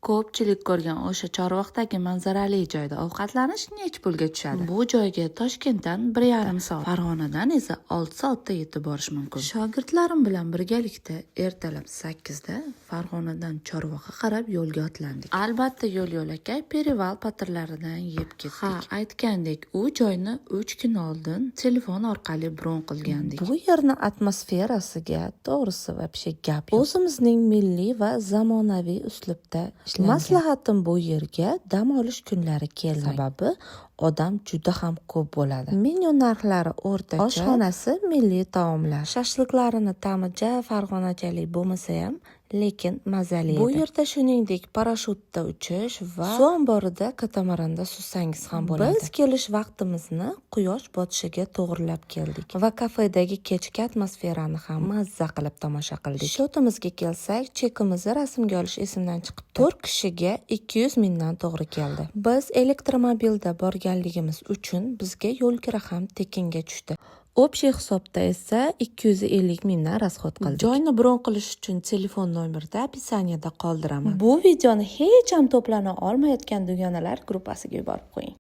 Ko'pchilik ko'rgan o'sha Chorvoqdagi manzarali joyda ovqatlanish necha pulga tushadi? Bu joyga Toshkentdan 1,5 soat, Farg'onadan esa 6 soatda yetib borish mumkin. Shogirdlarim bilan birgalikda ertalab 8 da Farg'onadan Chorvoqqa qarab yo'lga otlandik. Albatta yo'l-yo'lakay Perival patirlaridan yeb ketdik. Ha, aytgandek, u joyni 3 kun oldin telefon orqali bron qilgandik. Bu yerni atmosferasiga to'g'risi vobshe gap yo'q. O'zimizning milliy va zamonaviy uslubda maslahatim bu yerga dam olish kunlari kelmang. Sababi odam juda ham ko'p bo'ladi. Menyu narxlari o'rtacha. Oshxonasi milliy taomlar. Shashliklarini ta'mi farg'onachalik bo'lmasa ham, lekin mazali edi. Bu yerda shuningdek parashyutda uchish va suv omborida katamaranda suzsangiz ham bo'ladi. Biz kelish vaqtimizni quyosh botishiga to'g'rilab keldik va kafedagi kechki atmosferani ham mazza qilib tomosha qildik. Shotimizga kelsak, chekimizni rasmga olish esimdan chiqib 4 kishiga 200 mingdan to'g'ri keldi. Biz elektromobilda borganligimiz uchun bizga yo'l kira ham tekinga tushdi. Общий hisobda esa 250 mingdan rasxod qildik. Joyni bron qilish uchun telefon nomerida opisaniyada qoldiraman. Bu videoni hech ham to'plana olmayotgan dugonalar gruppasiga yuborib qo'ying.